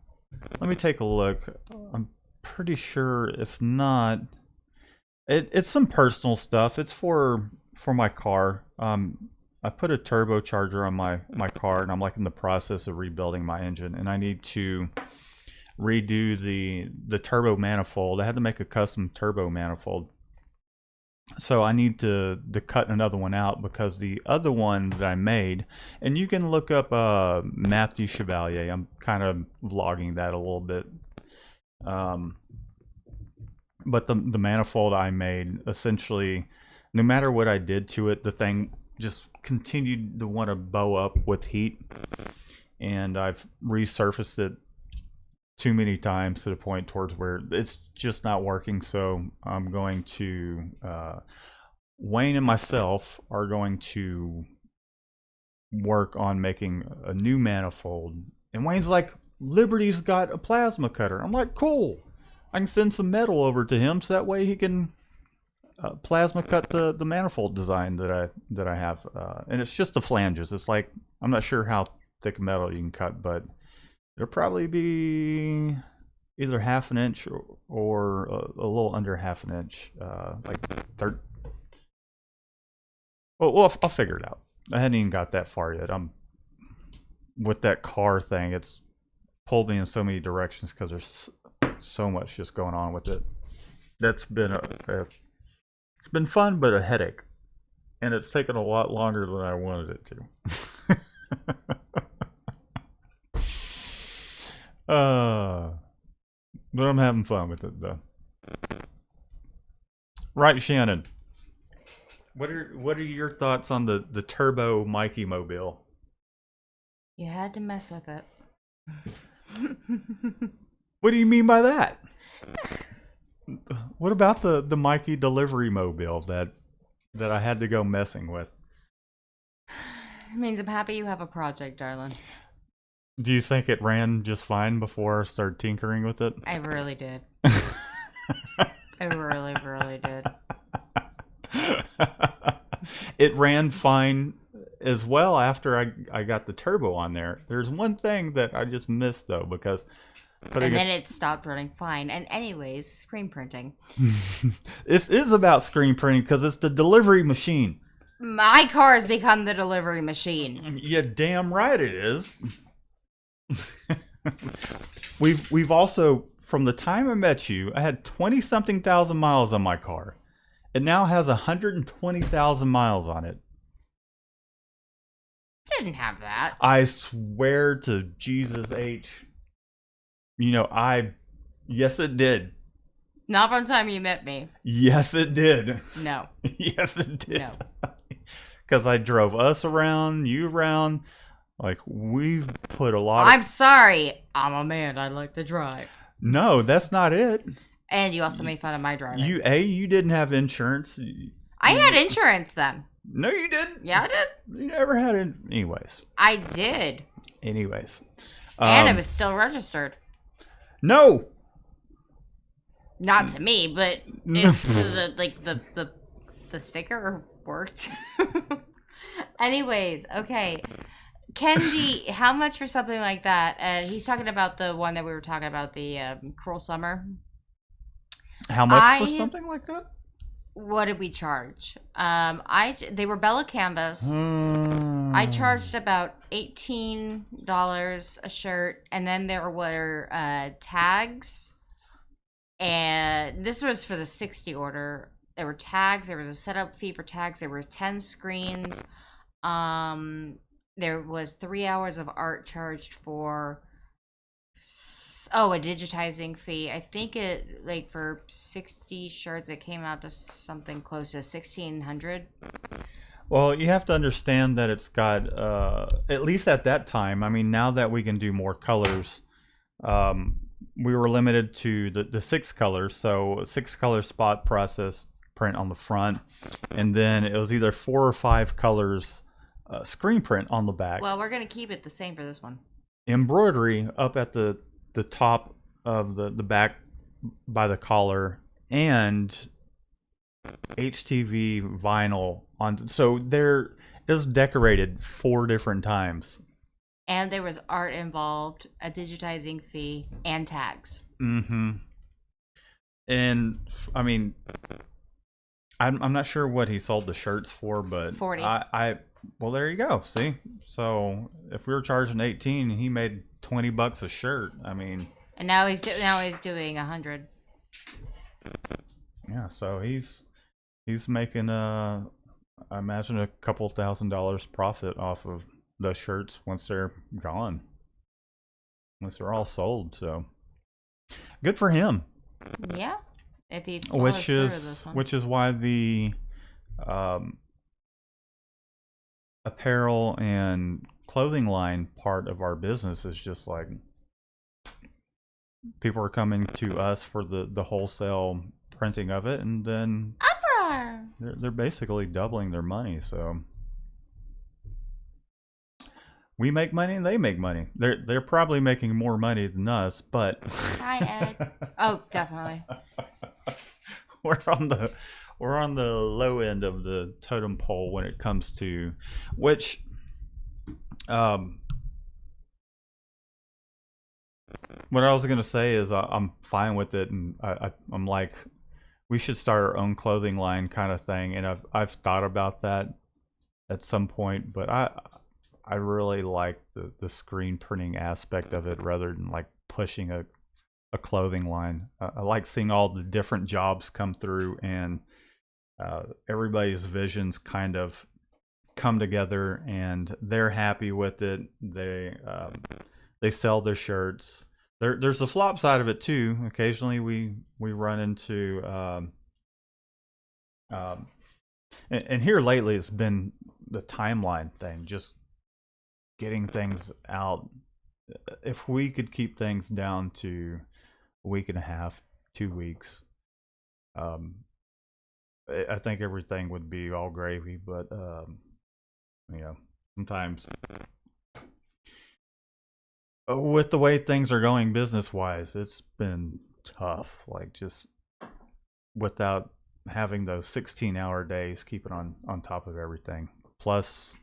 take a look. I'm pretty sure. If not, it's some personal stuff. It's for my car. I put a turbocharger on my car, and I'm like in the process of rebuilding my engine, and I need to redo the turbo manifold. I had to make a custom turbo manifold, so I need to cut another one out because the other one that I made, and you can look up Matthew Chevalier. I'm kind of vlogging that a little bit. But the manifold I made, essentially, no matter what I did to it, the thing just continued to want to bow up with heat, and I've resurfaced it too many times to the point towards where it's just not working. So I'm going to Wayne and myself are going to work on making a new manifold. And Wayne's like, Liberty's got a plasma cutter. I'm like, cool, I can send some metal over to him so that way he can plasma cut the manifold design that I have, and it's just the flanges. It's like, I'm not sure how thick metal you can cut, but it'll probably be either half an inch or a little under half an inch, like third. Well, I'll figure it out. I hadn't even got that far yet. I'm with that car thing. It's pulled me in so many directions because there's so much just going on with it. That's been it's been fun, but a headache, and it's taken a lot longer than I wanted it to. But I'm having fun with it though. Right, Shannon? What are your thoughts on the turbo Mikey mobile?
You had to mess with it.
What do you mean by that? What about the Mikey delivery mobile that I had to go messing with?
It means I'm happy you have a project, darling.
Do you think it ran just fine before I started tinkering with it?
I really did. I really, really did.
It ran fine as well after I got the turbo on there. There's one thing that I just missed though, because
and then it stopped running fine. And anyways, screen printing.
This is about screen printing because it's the delivery machine.
My car has become the delivery machine.
Yeah, damn right it is. We've also, from the time I met you, I had 20-something thousand miles on my car. It now has 120,000 miles on it.
Didn't have that.
I swear to Jesus H. Yes it did.
Not from the time you met me.
Yes it did.
No.
Yes it did.
No.
Because I drove us around, you around. Like, we've put a lot
I'm sorry. I'm a man. I like to drive.
No, that's not it.
And you also made fun of my driving.
You didn't have insurance.
I had insurance then.
No, you didn't.
Yeah, I did.
You never had it. Anyways.
I did.
Anyways.
And it was still registered.
No.
Not to me, but it's the sticker worked. Anyways, okay. Kendi, how much for something like that? He's talking about the one that we were talking about, the Cruel Summer.
How much for something like that?
What did we charge? They were Bella Canvas. I charged about $18 a shirt, and then there were tags And this was for the 60 order. There were tags. There was a setup fee for tags. There were 10 screens. There was 3 hours of art charged for. A digitizing fee. I think it like for 60 shirts, it came out to something close to 1,600.
Well, you have to understand that it's got, at least at that time, I mean, now that we can do more colors, we were limited to the 6 colors. So 6 color spot process print on the front. And then it was either 4 or 5 colors screen print on the back.
Well, we're going to keep it the same for this one.
Embroidery up at the top of the back by the collar, and HTV vinyl on. So there is decorated 4 different times.
And there was art involved, a digitizing fee, and tags.
Mm-hmm. And I mean, I'm not sure what he sold the shirts for, but
40.
Well, there you go. See, so if we were charging 18, he made $20 a shirt. I mean,
and now he's doing 100.
Yeah, so he's making I imagine a couple $1,000s profit off of the shirts once they're gone, once they're all sold. So good for him.
Yeah, if he follows through with this one.
Which is why the apparel and clothing line part of our business is just like people are coming to us for the wholesale printing of it, and then they're basically doubling their money. So we make money and they make money. They're probably making more money than us, but
hi Ed. Oh, definitely.
we're on the low end of the totem pole when it comes to which what I was gonna say is I'm fine with it, and I'm like, we should start our own clothing line kind of thing, and I've thought about that at some point, but I really like the screen printing aspect of it rather than like pushing a clothing line. I like seeing all the different jobs come through, and everybody's visions kind of come together, and they're happy with it. They sell their shirts. There's the flop side of it too. Occasionally we run into and here lately it's been the timeline thing, just getting things out. If we could keep things down to a week and a half, 2 weeks, I think everything would be all gravy. But sometimes with the way things are going business wise, it's been tough, like just without having those 16-hour days, keeping on top of everything, plus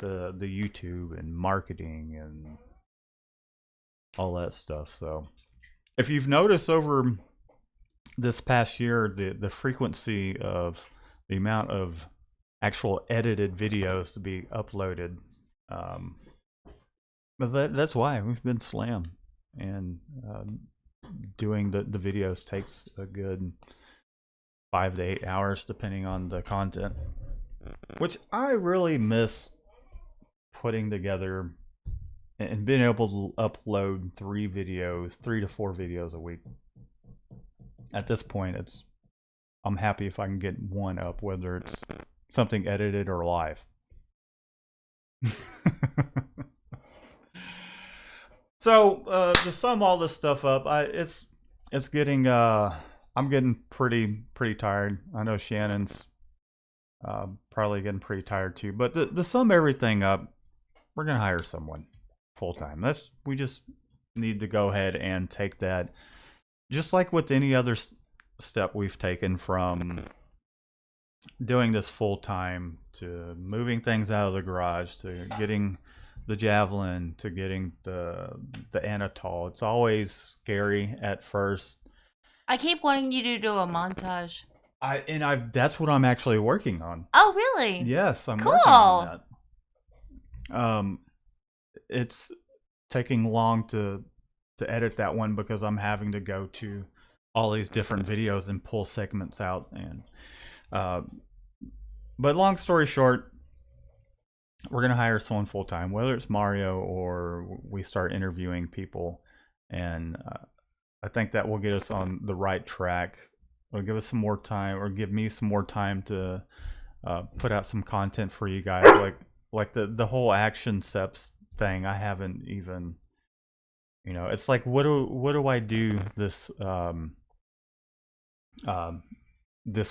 the YouTube and marketing and all that stuff. So if you've noticed over this past year, the frequency of the amount of actual edited videos to be uploaded, but that's why we've been slammed, and doing the videos takes a good 5 to 8 hours depending on the content, which I really miss putting together and being able to upload 3 to 4 videos a week. At this point, I'm happy if I can get one up, whether it's something edited or live. So to sum all this stuff up, it's getting I'm getting pretty tired. I know Shannon's probably getting pretty tired too. But to sum everything up, we're gonna hire someone full time. We just need to go ahead and take that, just like with any other step we've taken, from doing this full time to moving things out of the garage to getting the javelin to getting the Anatol. It's always scary at first.
I keep wanting you to do a montage.
That's what I'm actually working on.
Oh, really?
Yes, I'm
cool.
working on that. It's taking long to edit that one because I'm having to go to all these different videos and pull segments out. And but long story short, we're gonna hire someone full time, whether it's Mario or we start interviewing people, and I think that will get us on the right track. It'll give us some more time, or give me some more time to put out some content for you guys. Like the whole action steps thing. I haven't even, it's like what do I do this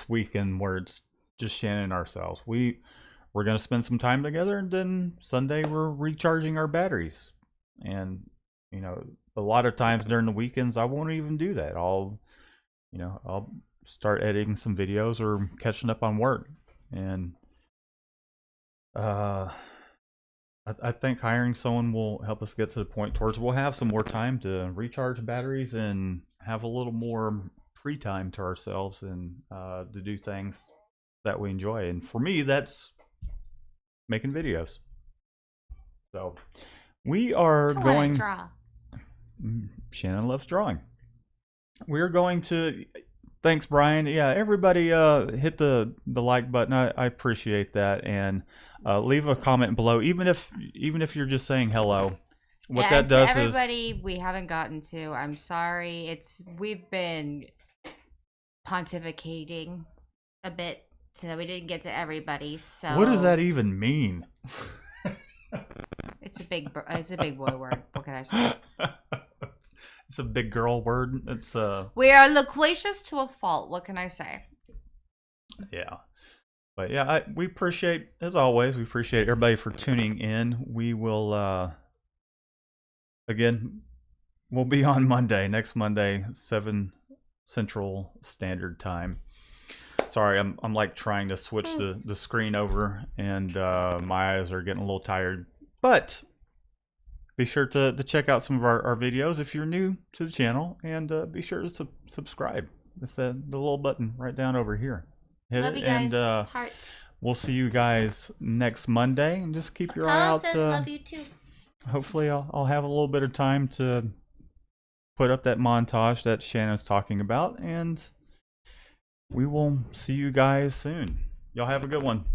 weekend where it's just Shannon and ourselves. We're gonna spend some time together, and then Sunday we're recharging our batteries. And a lot of times during the weekends I won't even do that. I'll start editing some videos or catching up on work. And I think hiring someone will help us get to the point towards we'll have some more time to recharge batteries and have a little more free time to ourselves, and to do things that we enjoy. And for me, that's making videos. So we are going.
Draw.
Shannon loves drawing. We're going to. Thanks, Brian. Yeah, everybody hit the like button. I appreciate that, and leave a comment below, even if you're just saying hello. What that does is,
everybody we haven't gotten to, I'm sorry. We've been pontificating a bit, so we didn't get to everybody. So
what does that even mean?
It's a big boy word. What can I say?
It's a big girl word. It's
We are loquacious to a fault. What can I say?
Yeah, but yeah, we appreciate, as always, we appreciate everybody for tuning in. We will again, we'll be on next Monday, 7 Central Standard Time. Sorry, I'm like trying to switch the screen over, and my eyes are getting a little tired. But be sure to check out some of our videos if you're new to the channel, and be sure to subscribe. It's the little button right down over here. Hit
love
it,
you guys.
and
Hearts.
We'll see you guys next Monday, and just keep your eye out.
Says love you too.
Hopefully, I'll have a little bit of time to put up that montage that Shannon's talking about, and we will see you guys soon. Y'all have a good one.